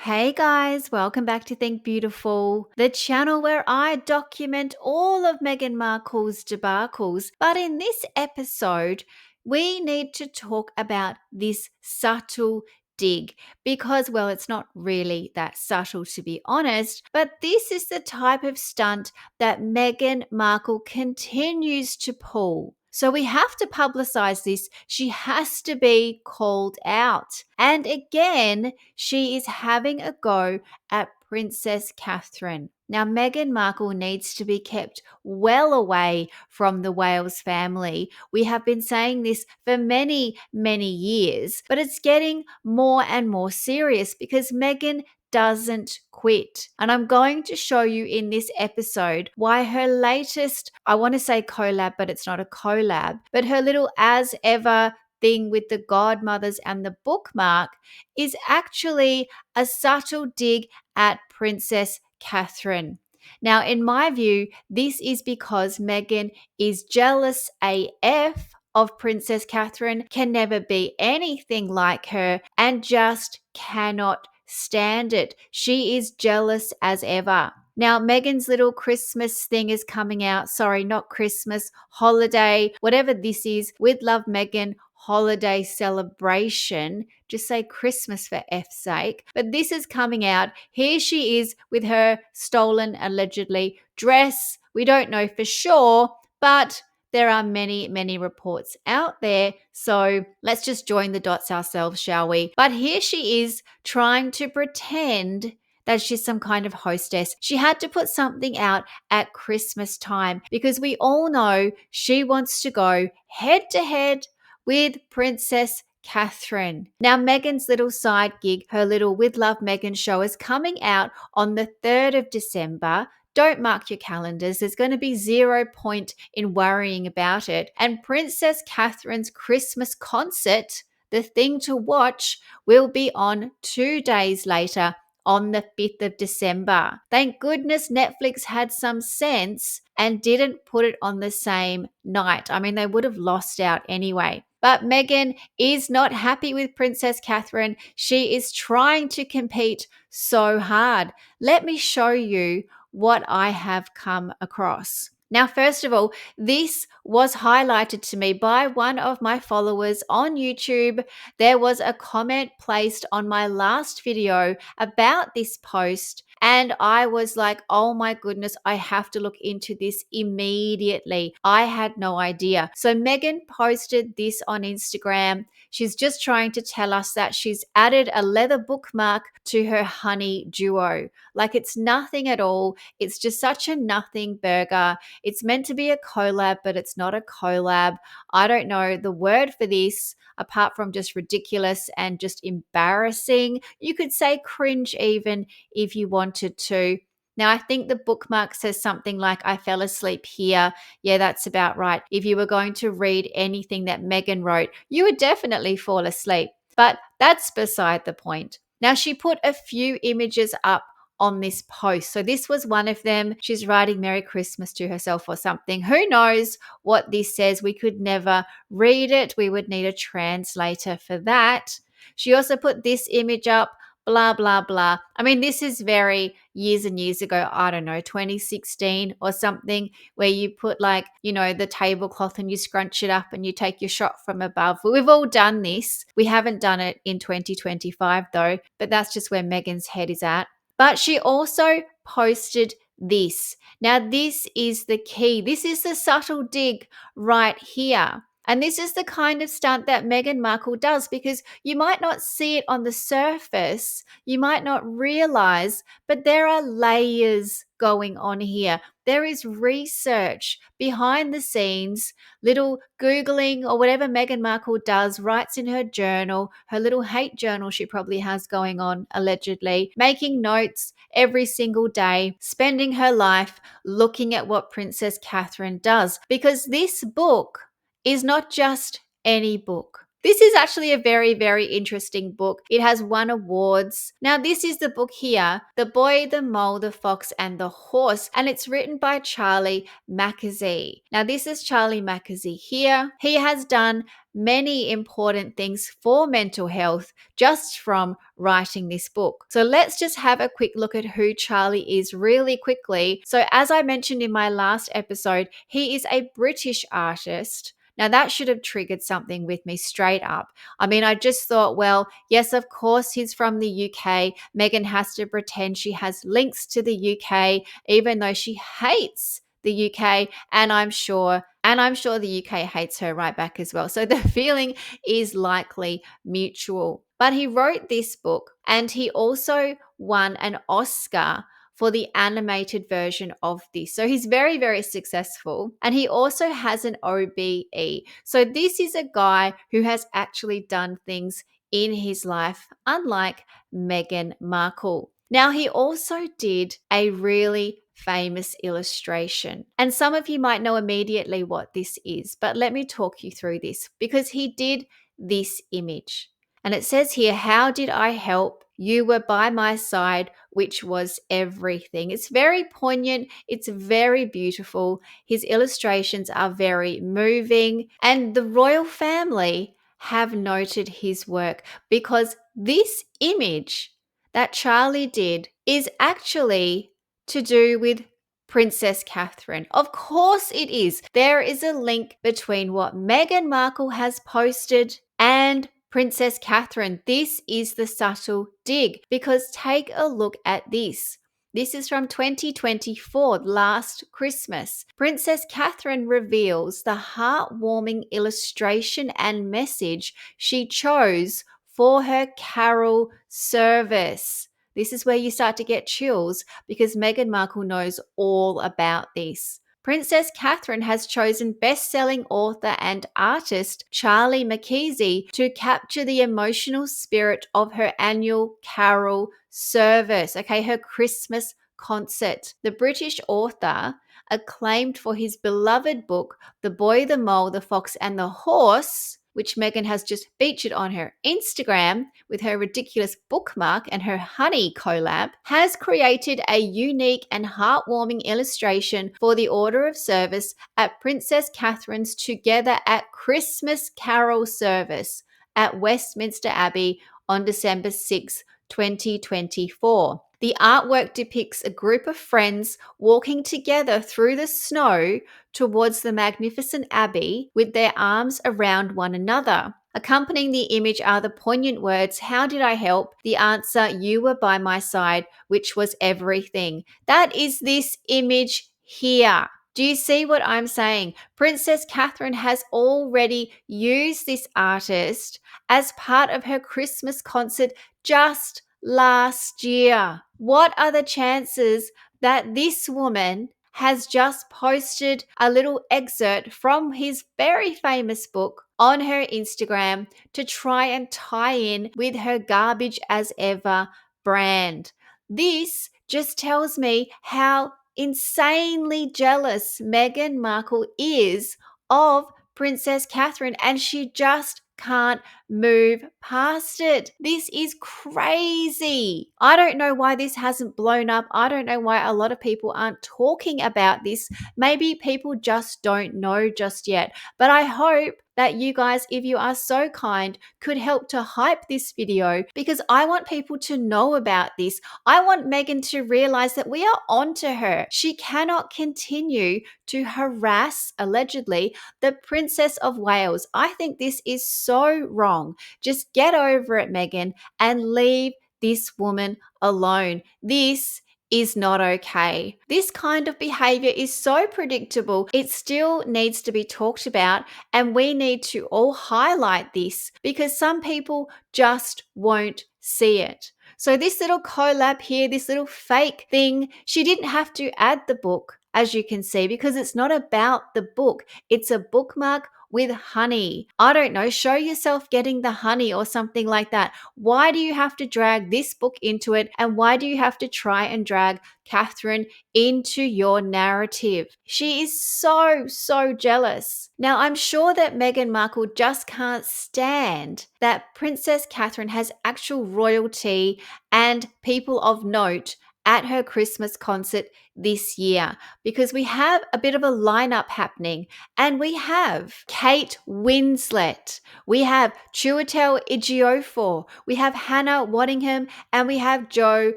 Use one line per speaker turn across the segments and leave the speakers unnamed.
Hey guys, welcome back to Think Beautiful, the channel where I document all of Meghan Markle's debacles. But in this episode, we need to talk about this subtle dig because, well, it's not really that subtle to be honest, but this is the type of stunt that Meghan Markle continues to pull. So we have to publicize this. She has to be called out. And again, she is having a go at Princess Catherine. Now, Meghan Markle needs to be kept well away from the Wales family. We have been saying this for many, many years, but it's getting more and more serious because Meghan doesn't quit. And I'm going to show you in this episode why her latest, I want to say collab, but it's not a collab, but her little as ever thing with the godmothers and the bookmark is actually a subtle dig at Princess Catherine. Now, in my view, this is because Meghan is jealous AF of Princess Catherine, can never be anything like her, and just cannot stand it. She is jealous as ever. Now, Meghan's little Christmas thing is coming out. Sorry, not Christmas, holiday, whatever this is. With Love Meghan holiday celebration. Just say Christmas for F's sake. But this is coming out. Here she is with her stolen, allegedly, dress. We don't know for sure, but there are many, many reports out there. So let's just join the dots ourselves, shall we? But here she is trying to pretend that she's some kind of hostess. She had to put something out at Christmas time because we all know she wants to go head to head with Princess Catherine. Now, Meghan's little side gig, her little With Love Meghan show, is coming out on the 3rd of December. Don't mark your calendars. There's going to be 0 point in worrying about it. And Princess Catherine's Christmas concert, the thing to watch, will be on 2 days later on the 5th of December. Thank goodness Netflix had some sense and didn't put it on the same night. I mean, they would have lost out anyway. But Meghan is not happy with Princess Catherine. She is trying to compete so hard. Let me show you what I have come across. Now, first of all, this was highlighted to me by one of my followers on YouTube. There was a comment placed on my last video about this post, and I was like, oh my goodness, I have to look into this immediately. I had no idea. So Meghan posted this on Instagram. She's just trying to tell us that she's added a leather bookmark to her honey duo. Like, it's nothing at all. It's just such a nothing burger. It's meant to be a collab, but it's not a collab. I don't know the word for this apart from just ridiculous and just embarrassing. You could say cringe even if you wanted to. Now, I think the bookmark says something like, I fell asleep here. Yeah, that's about right. If you were going to read anything that Meghan wrote, you would definitely fall asleep. But that's beside the point. Now, she put a few images up on this post. So this was one of them. She's writing Merry Christmas to herself or something. Who knows what this says? We could never read it. We would need a translator for that. She also put this image up, blah, blah, blah. I mean, this is very years and years ago, I don't know, 2016 or something, where you put like, the tablecloth and you scrunch it up and you take your shot from above. We've all done this. We haven't done it in 2025 though, but that's just where Meghan's head is at. But she also posted this. Now, this is the key. This is the subtle dig right here. And this is the kind of stunt that Meghan Markle does, because you might not see it on the surface, you might not realize, but there are layers going on here. There is research behind the scenes, little Googling or whatever Meghan Markle does, writes in her journal, her little hate journal she probably has going on, allegedly, making notes every single day, spending her life looking at what Princess Catherine does. Because this book is not just any book. This is actually a very, very interesting book. It has won awards. Now, this is the book here, The Boy, the Mole, the Fox, and the Horse, and it's written by Charlie Mackesy. Now, this is Charlie Mackesy here. He has done many important things for mental health just from writing this book. So let's just have a quick look at who Charlie is really quickly. So as I mentioned in my last episode, he is a British artist. Now, that should have triggered something with me straight up. I mean, I just thought, well, yes, of course, he's from the UK. Meghan has to pretend she has links to the UK, even though she hates the UK. And I'm sure the UK hates her right back as well. So the feeling is likely mutual. But he wrote this book and he also won an Oscar for the animated version of this. So he's very, very successful. And he also has an OBE. So this is a guy who has actually done things in his life, unlike Meghan Markle. Now, he also did a really famous illustration. And some of you might know immediately what this is, but let me talk you through this because he did this image. And it says here, "How did I help? You were by my side, which was everything." It's very poignant. It's very beautiful. His illustrations are very moving. And the royal family have noted his work because this image that Charlie did is actually to do with Princess Catherine. Of course it is. There is a link between what Meghan Markle has posted and Princess Catherine. This is the subtle dig because take a look at this. This is from 2024, last Christmas. Princess Catherine reveals the heartwarming illustration and message she chose for her carol service. This is where you start to get chills because Meghan Markle knows all about this. Princess Catherine has chosen best-selling author and artist Charlie Mackesy to capture the emotional spirit of her annual carol service, her Christmas concert. The British author, acclaimed for his beloved book, The Boy, the Mole, the Fox, and the Horse, which Meghan has just featured on her Instagram with her ridiculous bookmark and her honey collab, has created a unique and heartwarming illustration for the order of service at Princess Catherine's Together at Christmas Carol service at Westminster Abbey on December 6, 2024. The artwork depicts a group of friends walking together through the snow towards the magnificent abbey with their arms around one another. Accompanying the image are the poignant words, "How did I help?" The answer, "You were by my side, which was everything." That is this image here. Do you see what I'm saying? Princess Catherine has already used this artist as part of her Christmas concert just last year. What are the chances that this woman has just posted a little excerpt from his very famous book on her Instagram to try and tie in with her garbage as ever brand? This just tells me how insanely jealous Meghan Markle is of Princess Catherine, and she just can't move past it. This is crazy. I don't know why this hasn't blown up. I don't know why a lot of people aren't talking about this. Maybe people just don't know just yet. But I hope that you guys, if you are so kind, could help to hype this video because I want people to know about this. I want Meghan to realize that we are onto her. She cannot continue to harass, allegedly, the Princess of Wales. I think this is so wrong. Just get over it, Meghan, and leave this woman alone. This is not okay. This kind of behavior is so predictable. It still needs to be talked about, and we need to all highlight this because some people just won't see it. So this little collab here, this little fake thing, she didn't have to add the book, as you can see, because it's not about the book. It's a bookmark with honey. I don't know, show yourself getting the honey or something like that. Why do you have to drag this book into it? And why do you have to try and drag Catherine into your narrative? She is so, so jealous. Now, I'm sure that Meghan Markle just can't stand that Princess Catherine has actual royalty and people of note at her Christmas concert this year, because we have a bit of a lineup happening, and we have Kate Winslet, we have Chiwetel Ejiofor, we have Hannah Waddingham, and we have Joe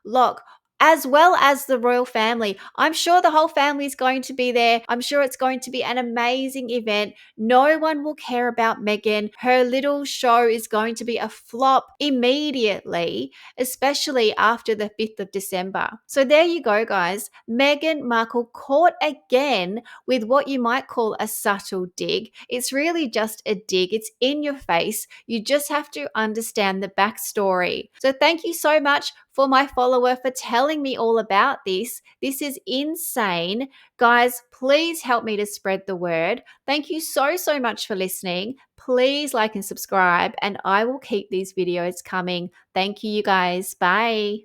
Locke, as well as the royal family. I'm sure the whole family is going to be there. I'm sure it's going to be an amazing event. No one will care about Meghan. Her little show is going to be a flop immediately, especially after the 5th of December. So there you go, guys. Meghan Markle caught again with what you might call a subtle dig. It's really just a dig. It's in your face. You just have to understand the backstory. So thank you so much for my follower for telling me all about this. This is insane. Guys, please help me to spread the word. Thank you so, so much for listening. Please like and subscribe, and I will keep these videos coming. Thank you, you guys. Bye.